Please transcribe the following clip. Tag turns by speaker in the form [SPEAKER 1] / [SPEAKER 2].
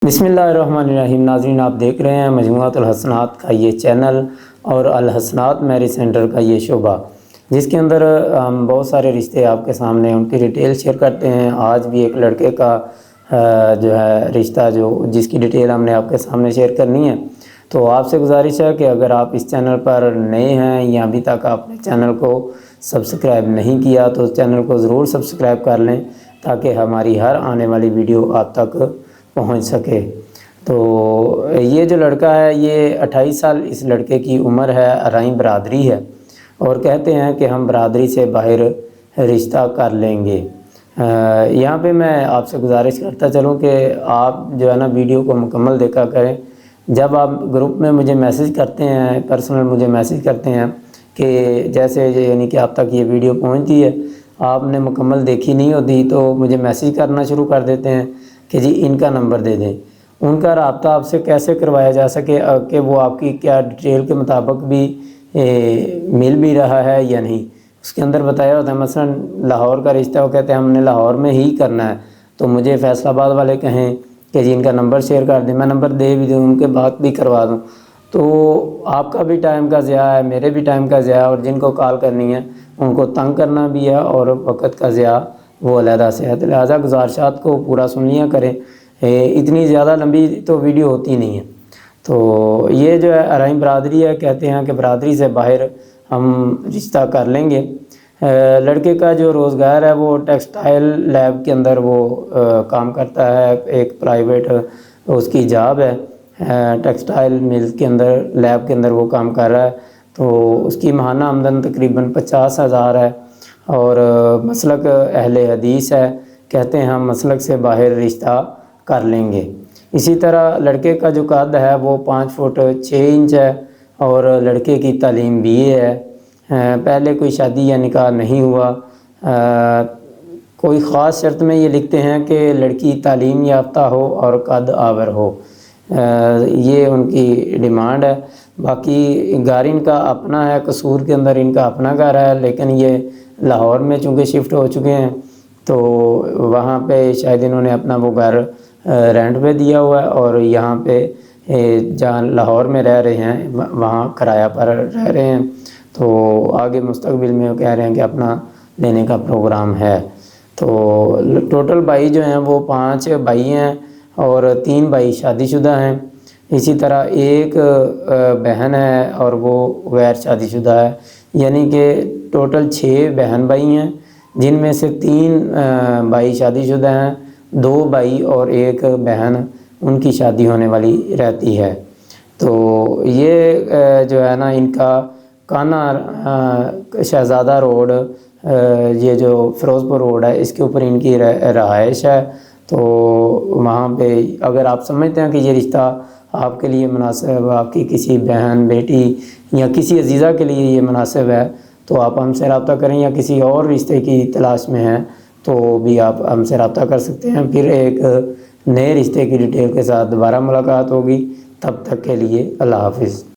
[SPEAKER 1] بسم اللہ الرحمن الرحیم۔ ناظرین، آپ دیکھ رہے ہیں مجموعۃ الحسنات کا یہ چینل اور الحسنات میرج سینٹر کا یہ شعبہ، جس کے اندر ہم بہت سارے رشتے آپ کے سامنے ان کی ڈیٹیل شیئر کرتے ہیں۔ آج بھی ایک لڑکے کا جو ہے رشتہ جس کی ڈیٹیل ہم نے آپ کے سامنے شیئر کرنی ہے۔ تو آپ سے گزارش ہے کہ اگر آپ اس چینل پر نئے ہیں یا ابھی تک آپ نے چینل کو سبسکرائب نہیں کیا تو اس چینل کو ضرور سبسکرائب کر لیں تاکہ ہماری ہر آنے والی ویڈیو آپ تک پہنچ سکے۔ تو یہ جو لڑکا ہے، یہ 28 سال اس لڑکے کی عمر ہے، ارائیں برادری ہے، اور کہتے ہیں کہ ہم برادری سے باہر رشتہ کر لیں گے۔ یہاں پہ میں آپ سے گزارش کرتا چلوں کہ آپ جو ہے نا ویڈیو کو مکمل دیکھا کریں۔ جب آپ گروپ میں مجھے میسیج کرتے ہیں، پرسنل مجھے میسیج کرتے ہیں کہ جیسے یعنی کہ آپ تک یہ ویڈیو پہنچتی ہے، آپ نے مکمل دیکھی نہیں ہوتی تو مجھے میسیج کرنا شروع کر دیتے ہیں کہ جی ان کا نمبر دے دیں۔ ان کا رابطہ آپ سے کیسے کروایا جا سکے کہ وہ آپ کی کیا ڈیٹیل کے مطابق بھی مل بھی رہا ہے یا نہیں، اس کے اندر بتایا ہوتا ہے۔ مثلا لاہور کا رشتہ، وہ کہتے ہیں ہم نے لاہور میں ہی کرنا ہے، تو مجھے فیصل آباد والے کہیں کہ جی ان کا نمبر شیئر کر دیں، میں نمبر دے بھی دوں، ان کے بات بھی کروا دوں، تو آپ کا بھی ٹائم کا ضیاع ہے، میرے بھی ٹائم کا ضیاع ہے، اور جن کو کال کرنی ہے ان کو تنگ کرنا بھی ہے اور وقت کا ضیاع وہ علیحدہ سے ہے۔ لہٰذا گزارشات کو پورا سن لیا کریں، اتنی زیادہ لمبی تو ویڈیو ہوتی نہیں ہے۔ تو یہ جو ہے ارائیں برادری ہے، کہتے ہیں کہ برادری سے باہر ہم رشتہ کر لیں گے۔ لڑکے کا جو روزگار ہے وہ ٹیکسٹائل لیب کے اندر وہ کام کرتا ہے، ایک پرائیویٹ اس کی جاب ہے، ٹیکسٹائل مل کے اندر لیب کے اندر وہ کام کر رہا ہے۔ تو اس کی ماہانہ آمدن تقریباً 50,000 ہے، اور مسلک اہل حدیث ہے، کہتے ہیں ہم مسلک سے باہر رشتہ کر لیں گے۔ اسی طرح لڑکے کا جو قد ہے وہ 5 فٹ 6 انچ ہے، اور لڑکے کی تعلیم BA ہے، پہلے کوئی شادی یا نکاح نہیں ہوا۔ کوئی خاص شرط میں یہ لکھتے ہیں کہ لڑکی تعلیم یافتہ ہو اور قد آور ہو، یہ ان کی ڈیمانڈ ہے۔ باقی گھر ان کا اپنا ہے، قصور کے اندر ان کا اپنا گھر ہے، لیکن یہ لاہور میں چونکہ شفٹ ہو چکے ہیں تو وہاں پہ شاید انہوں نے اپنا وہ گھر رینٹ پہ دیا ہوا ہے، اور یہاں پہ جہاں لاہور میں رہ رہے ہیں وہاں کرایہ پر رہ رہے ہیں۔ تو آگے مستقبل میں وہ کہہ رہے ہیں کہ اپنا لینے کا پروگرام ہے۔ تو ٹوٹل بھائی جو ہیں وہ 5 بھائی ہیں، اور 3 بھائی شادی شدہ ہیں۔ اسی طرح ایک بہن ہے اور وہ غیر شادی شدہ ہے، یعنی کہ ٹوٹل 6 بہن بھائی ہیں، جن میں سے 3 بھائی شادی شدہ ہیں، 2 بھائی اور 1 بہن ان کی شادی ہونے والی رہتی ہے۔ تو یہ جو ہے نا ان کا کانا شہزادہ روڈ، یہ جو فیروز پور روڈ ہے، اس کے اوپر ان کی رہائش ہے۔ تو وہاں پہ اگر آپ سمجھتے ہیں کہ یہ رشتہ آپ کے لیے مناسب، آپ کی کسی بہن بیٹی یا کسی عزیزہ کے لیے یہ مناسب ہے، تو آپ ہم سے رابطہ کریں، یا کسی اور رشتے کی تلاش میں ہیں تو بھی آپ ہم سے رابطہ کر سکتے ہیں۔ پھر ایک نئے رشتے کی ڈیٹیل کے ساتھ دوبارہ ملاقات ہوگی، تب تک کے لیے اللہ حافظ۔